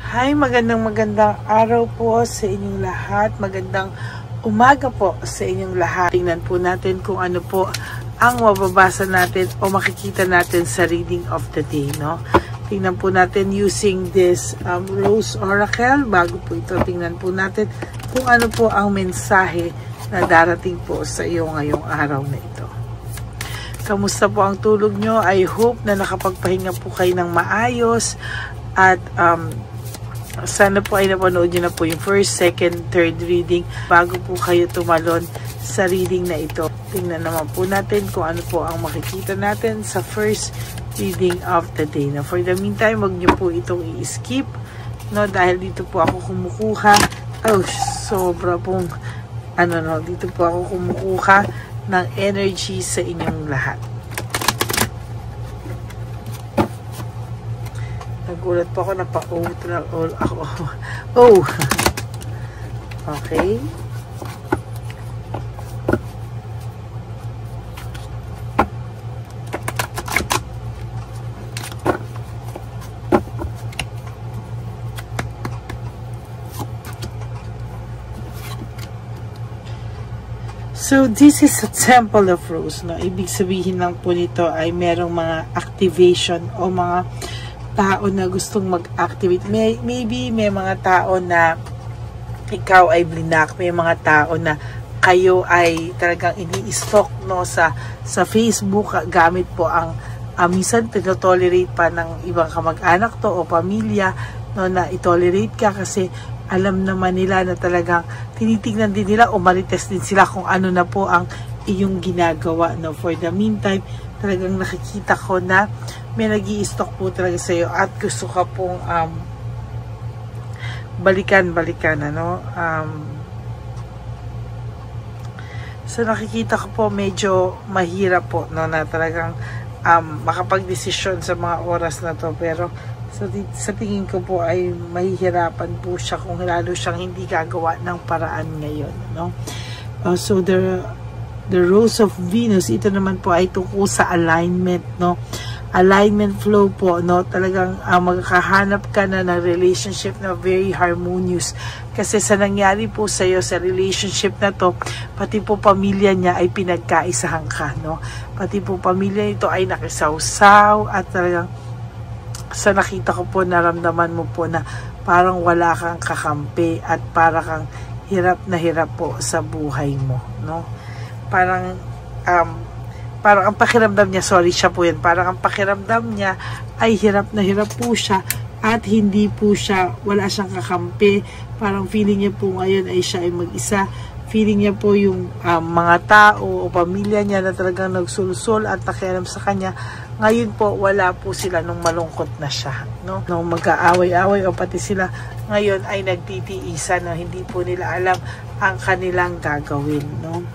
Hi, magandang araw po sa inyong lahat. Magandang umaga po sa inyong lahat. Tingnan po natin kung ano po ang mababasa natin o makikita natin sa reading of the day, no? Tingnan po natin using this Rose Oracle. Bago po ito, tingnan po natin kung ano po ang mensahe na darating po sa iyo ngayong araw na ito. Kamusta po ang tulog nyo? I hope na nakapagpahinga po kayo ng maayos at sana po ay napanood nyo na po yung first, second, third reading bago po kayo tumalon sa reading na ito. Tingnan naman po natin kung ano po ang makikita natin sa first reading of the day. Now, for the meantime, wag nyo po itong i-skip, no, dahil dito po ako kumukuha. Oh, sobra pong dito po ako kumukuha ng energy sa inyong lahat. Nagulat po ako na pa-all ako. Oh! Okay. So, this is a temple of rose, no? Ibig sabihin lang po nito ay merong mga activation o mga tao na gustong mag-activate. Maybe may mga tao na ikaw ay blinak, may mga tao na kayo ay talagang ini-stalk, no, sa Facebook gamit po ang minsan tino-tolerate pa ng ibang kamag-anak to o pamilya, no, na i-tolerate ka kasi alam naman nila na talagang tinitingnan din nila o marites din sila kung ano na po ang iyong ginagawa, no. For the meantime, talagang nakikita ko na may nag-i-stalk po talaga sa iyo at gusto ka pong balikan, ano. So nakikita ko po medyo mahirap po, no, na talagang makapag-desisyon sa mga oras na to, pero sa tingin ko po ay mahihirapan po siya kung lalo siyang hindi gagawa ng paraan ngayon, no. So the Rose of Venus, ito naman po ay tungkol sa alignment, no. Alignment flow po, no. Talagang magkakahanap ka na ng relationship na very harmonious. Kasi sa nangyari po sa iyo sa relationship na to, pati po pamilya niya ay pinagkaisahan ka, no. Pati po pamilya nito ay nakisawsaw at talagang sa nakita ko po, naramdaman mo po na parang wala kang kakampi at parang kang hirap na hirap po sa buhay mo, no. Parang ang pakiramdam niya, siya po yan, parang ang pakiramdam niya ay hirap na hirap po siya at hindi po siya, wala siyang kakampi. Parang feeling niya po ngayon ay siya ay mag-isa. Feeling niya po yung mga tao o pamilya niya na talagang nagsulsol at nakialam sa kanya. Ngayon po, wala po sila nung malungkot na siya, no? Nung mag-aaway-away o pati sila ngayon ay nagtitiisan, no? Hindi po nila alam ang kanilang gagawin, no?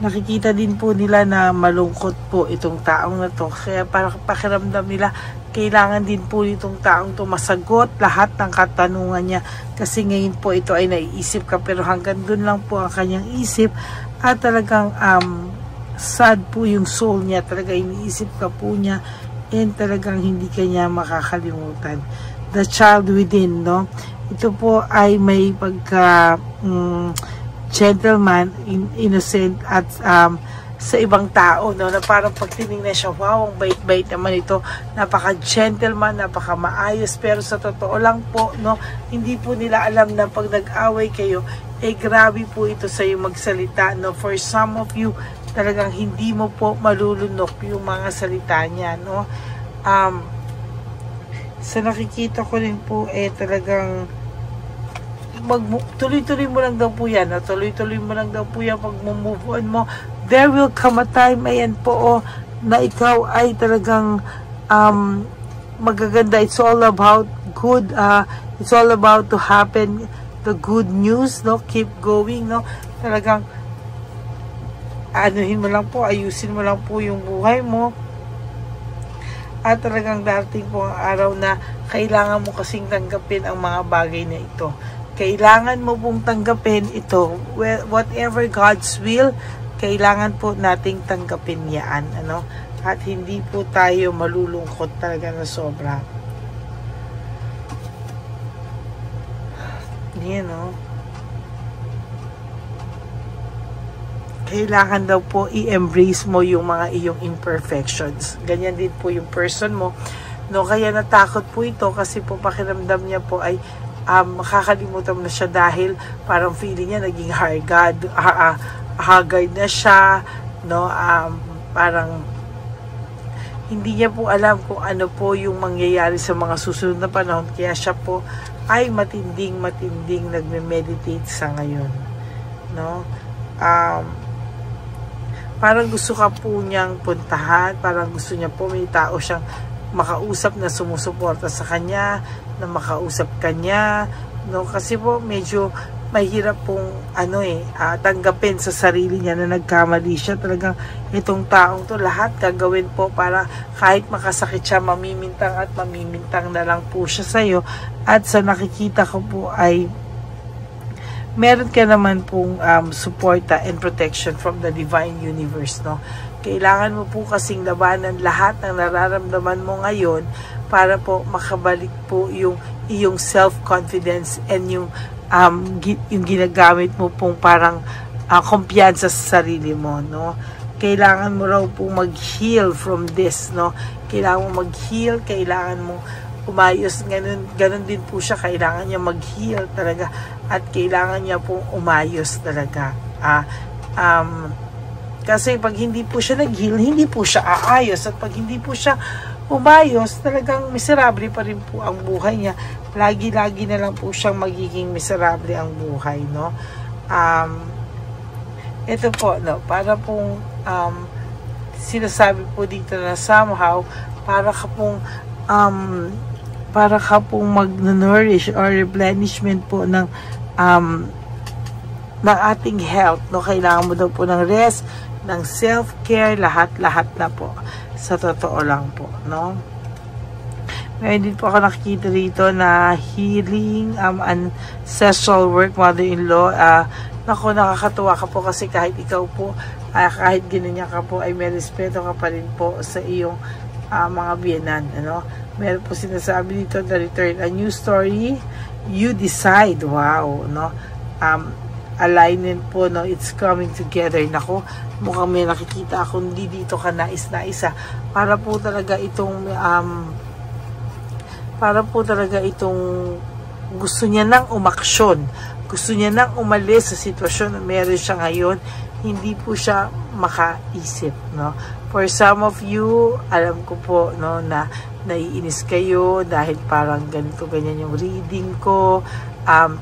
Nakikita din po nila na malungkot po itong taong na to. Kaya para pakiramdam nila, kailangan din po itong taong to masagot lahat ng katanungan niya. Kasi ngayon po ito ay naiisip ka, pero hanggang dun lang po ang kanyang isip. At talagang sad po yung soul niya. Talaga iniisip ka po niya. And talagang hindi kanya makakalimutan. The child within, no? Ito po ay may pagka gentleman, innocent at sa ibang tao, no, na parang pag tinignan siya, wow, ang bait-bait naman ito, napaka-gentleman, napaka-maayos, pero sa totoo lang po, no, hindi po nila alam na pag nag-away kayo, grabe po ito sa iyo magsalita, no. For some of you, talagang hindi mo po malulunok yung mga salita niya, no. Sa nakikita ko rin po, talagang tuloy-tuloy mo lang daw po yan, no? Tuloy-tuloy mo lang daw po yan pag move on mo. There will come a time, ayan po, na ikaw ay talagang magaganda. It's all about good, it's all about to happen, the good news, no. Keep going, no. Talagang anuhin mo lang po, ayusin mo lang po yung buhay mo. At talagang darating po ang araw na kailangan mo kasing tanggapin ang mga bagay na ito. Kailangan mo pong tanggapin ito. Whatever God's will, kailangan po nating tanggapin yan, ano? At hindi po tayo malulungkot talaga na sobra. Ayan, no? Kailangan daw po i-embrace mo yung mga iyong imperfections. Ganyan din po yung person mo. No, kaya natakot po ito kasi po pakiramdam niya po ay makakalimutan na siya dahil parang feeling niya naging haggard na siya, no? Parang hindi niya po alam kung ano po yung mangyayari sa mga susunod na panahon, kaya siya po ay matinding nagme-meditate sa ngayon, no? Parang gusto ka po niyang puntahan, parang gusto niya po may tao siyang makausap na sumusuporta sa kanya, na makausap kanya, no? Kasi po medyo mahirap pong tanggapin sa sarili niya na nagkamali siya. Talagang itong taong to lahat gagawin po para kahit makasakit siya, mamimintang na lang po siya sa'yo. At sa nakikita ko po ay meron ka naman pong suporta and protection from the divine universe, no? Kailangan mo po kasing labanan lahat ng nararamdaman mo ngayon para po makabalik po yung iyong self-confidence and yung ginagamit mo pong parang kumpiyansa sa sarili mo, no? Kailangan mo raw po mag-heal from this, no? Kailangan mo mag-heal, kailangan mo umayos. Ganun din po siya, kailangan niya mag-heal talaga at kailangan niya pong umayos talaga. Kasi pag hindi po siya nag-heal, hindi po siya aayos. At pag hindi po siya umayos, talagang miserable pa rin po ang buhay niya. Lagi-lagi na lang po siyang magiging miserable ang buhay, no? Ito po, no? Para pong sinasabi po dito na somehow, para ka pong mag-nourish or replenishment po ng ating health, no? Kailangan mo daw po ng rest, ng self-care, lahat na po. Sa totoo lang po, no? Meron din po ako nakikita rito na healing, ancestral work, mother-in-law. Naku, nakakatuwa ka po kasi kahit ikaw po, kahit ganyan ka po, ay may respeto ka pa rin po sa iyong mga biyenan, ano? Meron po sinasabi dito, the return, a new story, you decide. Wow, no? Alignment po, no? It's coming together. Nako, mukhang may nakikita ako, hindi dito ka nais-naisa. Para po talaga itong gusto niya nang umaksyon. Gusto niya nang umalis sa sitwasyon na meron siya ngayon. Hindi po siya makaisip, no? For some of you, alam ko po, no, na naiinis kayo dahil parang ganyan yung reading ko.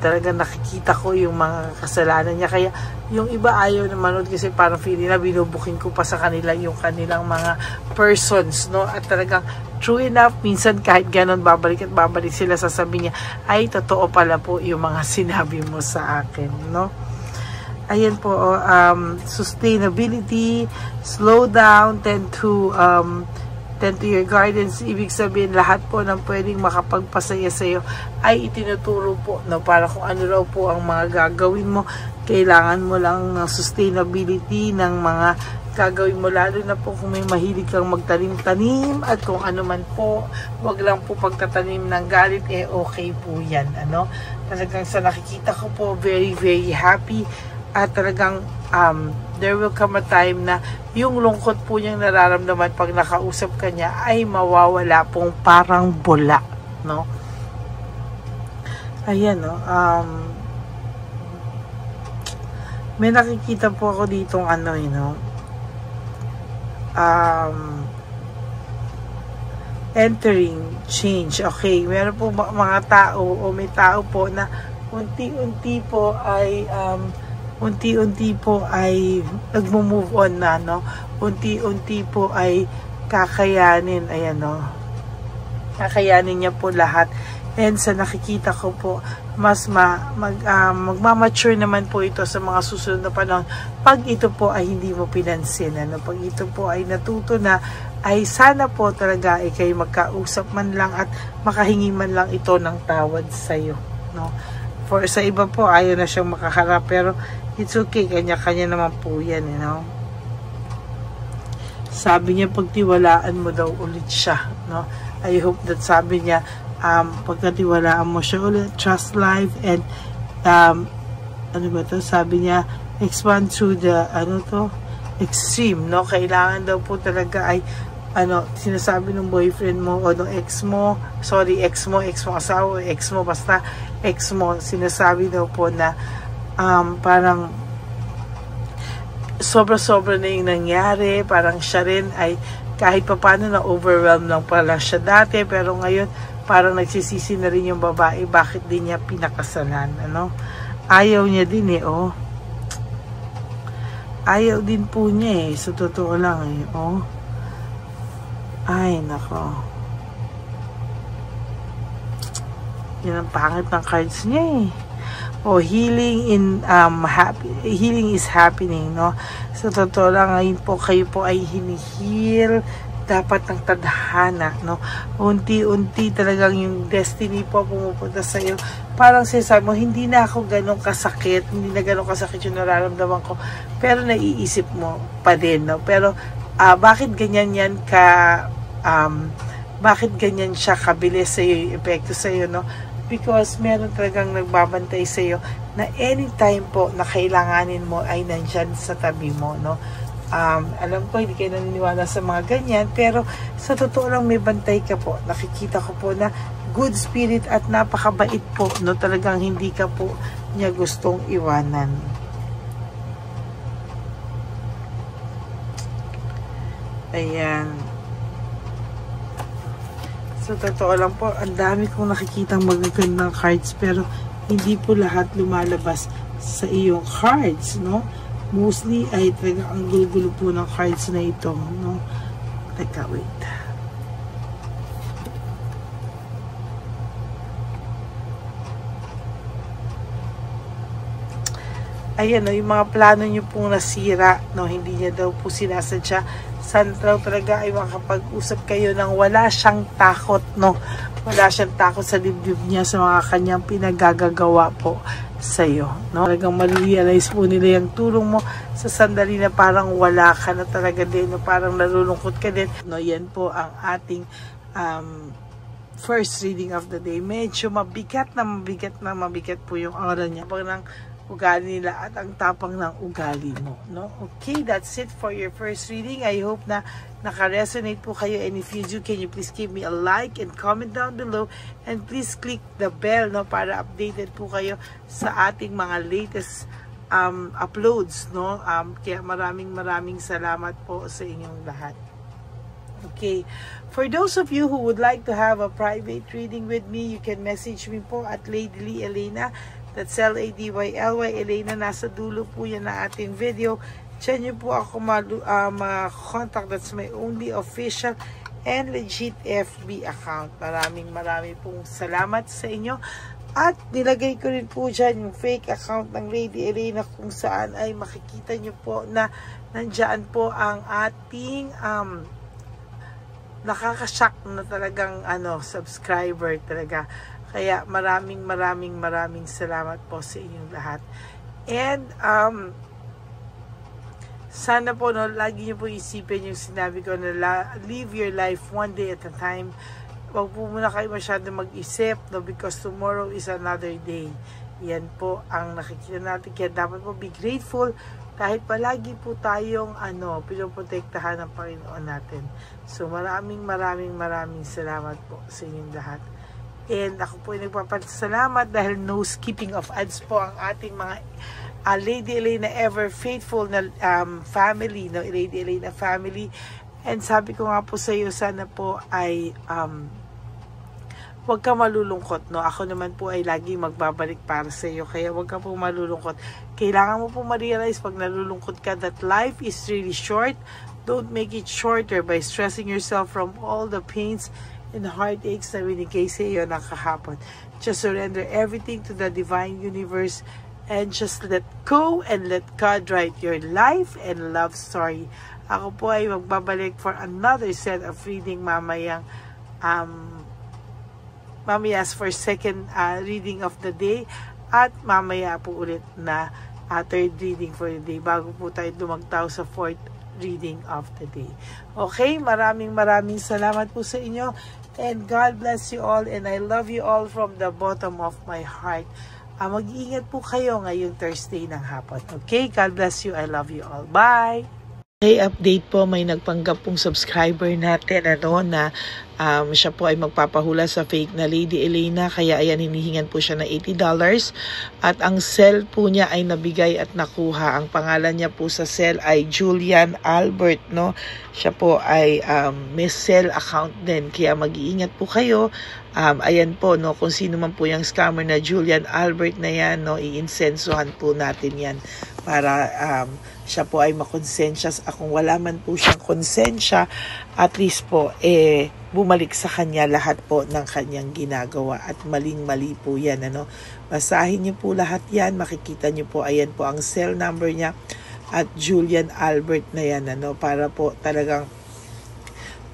Talagang nakikita ko yung mga kasalanan niya. Kaya yung iba ayaw na manood kasi parang feeling na binubuking ko pa sa kanila yung kanilang mga persons, no? At talagang true enough, minsan kahit ganon babalik sila, sasabihin niya, ay totoo pala po yung mga sinabi mo sa akin, no? Ayan po, sustainability, slow down, tend to your guidance. Ibig sabihin, lahat po ng pwedeng makapagpasaya sa iyo ay itinuturo po, no? Para kung ano raw po ang mga gagawin mo, kailangan mo lang ng sustainability ng mga gagawin mo, lalo na po kung may mahilig kang magtanim-tanim at kung ano man po, wag lang po pagtatanim ng galit, okay po yan, ano? Talagang sa nakikita ko po, very happy. At talagang there will come a time na yung lungkot po niyang nararamdaman pag nakausap ka niya ay mawawala pong parang bula, no? Ayan, no? May nakikita po ako ditong ano, no? Entering change. Okay, meron po mga tao o may tao po na unti-unti po ay nagmo-move on na, no? Unti-unti po ay kakayanin, ayan, no? Kakayanin niya po lahat. And sa nakikita ko po, mas magmamature naman po ito sa mga susunod na panahon pag ito po ay hindi mo pinansin, ano? Pag ito po ay natuto na, ay sana po talaga ay kayo magkausap man lang at makahingi man lang ito ng tawad sa'yo, no? For sa iba po, ayaw na siyang makaharap, pero it's okay, kanya-kanya naman po yan, you know? Sabi niya, pagtiwalaan mo daw ulit siya, no? I hope that sabi niya, pagkatiwalaan mo siya ulit, trust life, and ano ba to? Sabi niya, expand through the, extreme, no? Kailangan daw po talaga ay, sinasabi ng boyfriend mo o ng ex mo, asawa, ex mo, basta ex mo, sinasabi daw po na, parang, sobra-sobra na yung nangyari, parang siya rin ay, kahit pa paano na overwhelmed lang pala siya dati, pero ngayon, parang nagsisisi na rin yung babae, bakit din niya pinakasalan, Ayaw niya din Ayaw din po niya sa totoo lang Ay, nako. Yan ang pangit ng cards niya healing is happening, no? Sa totoo lang, ngayon po, kayo po ay hinihil, dapat ng tadhana, no? Unti-unti talagang yung destiny po pumupunta sa iyo. Parang sinasabi mo, hindi na ako ganong kasakit, hindi na ganong kasakit yung nararamdaman ko, pero naiisip mo pa din, no? Pero, bakit ganyan yan bakit ganyan siya kabilis sa iyo, yung epekto sa iyo, no? Because meron talagang nagbabantay sa iyo na anytime po na kailanganin mo ay nandyan sa tabi mo, no? Alam ko hindi kayo naniniwala sa mga ganyan, pero sa totoo lang may bantay ka po. Nakikita ko po na good spirit at napakabait po, no? Talagang hindi ka po niya gustong iwanan. Ayan. Sa totoo lang po, ang dami kong nakikitang magagandang cards, pero hindi po lahat lumalabas sa iyong cards, no? Mostly ay talaga ang gulo-gulo po ng cards na ito, no? Teka, wait. Ayan, no, yung mga plano nyo pong nasira, no? Hindi niya daw po sinasadya. Santraw talaga ay makapag-usap kayo ng wala siyang takot, no? Wala siyang takot sa dibdib niya sa mga kanyang pinagagagawa po sa iyo, no? Talagang ma-realize po nila yung tulong mo sa sandali na parang wala ka na talaga din, no? Parang nalulungkot ka din, no? Yan po ang ating first reading of the day. Medyo mabigat po yung aura niya. Parang ugali nila at ang tapang ng ugali mo, no? Okay, that's it for your first reading. I hope na naka-resonate po kayo, and if you do, can you please give me a like and comment down below, and please click the bell, no, para updated po kayo sa ating mga latest uploads, no? Kaya maraming salamat po sa inyong lahat. Okay, for those of you who would like to have a private reading with me, you can message me po at Lady Lee Elena. That's Ladyly Elena. Nasa dulo po yan na ating video. Diyan nyo po ako ma-contact. That's my only official and legit FB account. Maraming pong salamat sa inyo. At nilagay ko rin po dyan yung fake account ng Lady Elena, kung saan ay makikita nyo po na nandyan po ang ating nakakashock na talagang subscriber talaga. Kaya maraming salamat po sa inyong lahat. And sana po, no, lagi niyo po isipin yung sinabi ko na live your life one day at a time. Huwag po muna kayo masyado mag-isip, no, because tomorrow is another day. Yan po ang nakikita natin. Kaya dapat po be grateful kahit palagi po tayong pinoprotektahan ng Panginoon natin. So maraming salamat po sa inyong lahat. And ako po ay nagpapasalamat dahil no skipping of ads po ang ating mga Lady Elena ever faithful na family, no? Lady Elena family. And sabi ko nga po sa iyo, sana po ay huwag ka malulungkot, no? Ako naman po ay laging magbabalik para sa iyo, kaya huwag ka po malulungkot. Kailangan mo po ma-realize pag nalulungkot ka that life is really short. Don't make it shorter by stressing yourself from all the pains and heartaches na binigay sa iyo ng kahapon. Just surrender everything to the divine universe and just let go and let God write your life and love story. Ako po ay magbabalik for another set of reading mamayang mamaya's for second reading of the day, at mamaya po ulit na third reading for the day bago po tayo dumagtaw sa fourth reading of the day. Okay, maraming salamat po sa inyo, and God bless you all, and I love you all from the bottom of my heart. mag-iingat po kayo ngayong Thursday ng hapon. Okay? God bless you. I love you all. Bye! Okay, update po, may nagpanggap pong subscriber natin na siya po ay magpapahula sa fake na Lady Elena, kaya ayan, hinihingan po siya ng $80 at ang cell po niya ay nabigay at nakuha. Ang pangalan niya po sa cell ay Julian Albert, no? Siya po ay may cell account din, kaya mag-iingat po kayo. Ayan po, no, kung sino man po yung scammer na Julian Albert na yan, no, iinsensuhan po natin yan para siya po ay makonsensya. Kung wala man po siyang konsensya, at least po bumalik sa kanya lahat po ng kanyang ginagawa, at maling-mali po yan, ano. Basahin niyo po lahat yan, makikita niyo po, ayan po ang cell number niya at Julian Albert na yan, ano, para po talagang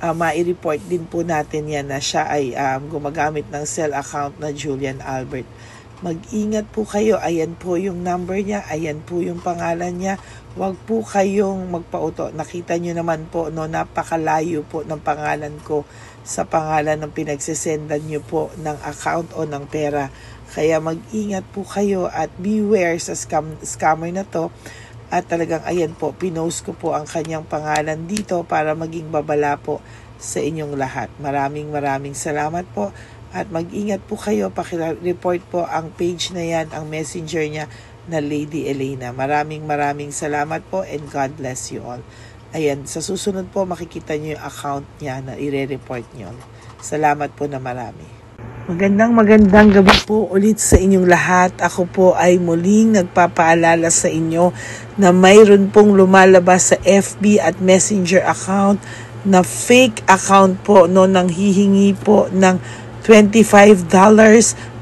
ma-report din po natin yan na siya ay gumagamit ng cell account na Julian Albert. Mag-ingat po kayo, ayan po yung number niya, ayan po yung pangalan niya. Huwag po kayong magpauto. Nakita nyo naman po, no, napakalayo po ng pangalan ko sa pangalan ng pinagsisendan nyo po ng account o ng pera. Kaya mag-ingat po kayo at beware sa scammer na to. At talagang ayan po, pinost ko po ang kanyang pangalan dito para maging babala po sa inyong lahat. Maraming salamat po. At mag-ingat po kayo, pakireport po ang page na yan, ang messenger niya na Lady Elena. Maraming salamat po and God bless you all. Ayan, sa susunod po makikita niyo yung account niya na ire-report niyo. Salamat po na marami. Magandang gabi po ulit sa inyong lahat. Ako po ay muling nagpapaalala sa inyo na mayroon pong lumalabas sa FB at Messenger account na fake account po, no, nang hihingi po ng $25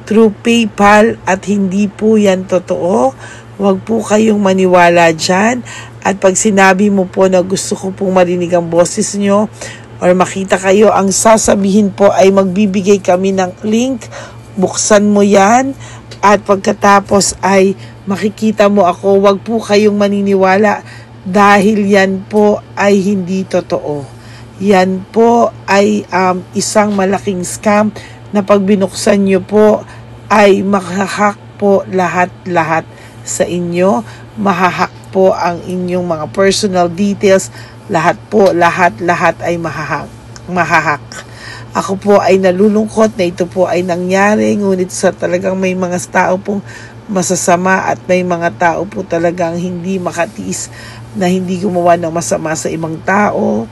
through PayPal at hindi po yan totoo. Huwag po kayong maniwala dyan. At pag sinabi mo po na gusto ko pong marinig ang boses nyo or makita kayo, ang sasabihin po ay magbibigay kami ng link. Buksan mo yan at pagkatapos ay makikita mo ako. Huwag po kayong maniniwala dahil yan po ay hindi totoo. Yan po ay isang malaking scam na pag binuksan nyo po ay mahahack po lahat sa inyo. Mahahack po ang inyong mga personal details. Lahat ay mahahack. Ako po ay nalulungkot na ito po ay nangyari, ngunit sa talagang may mga tao pong masasama at may mga tao po talagang hindi makatiis na hindi gumawa ng masama sa ibang tao.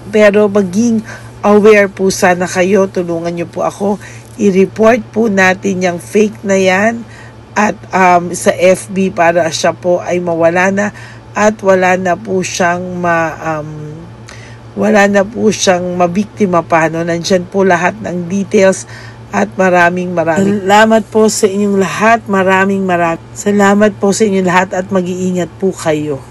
Pero maging aware po sana kayo, tulungan niyo po ako, i-report po natin yung fake na yan at sa FB para siya po ay mawala na at wala na po siyang mabiktima pa, no? Nandyan po lahat ng details at maraming salamat po sa inyong lahat. Maraming salamat po sa inyong lahat at mag-iingat po kayo.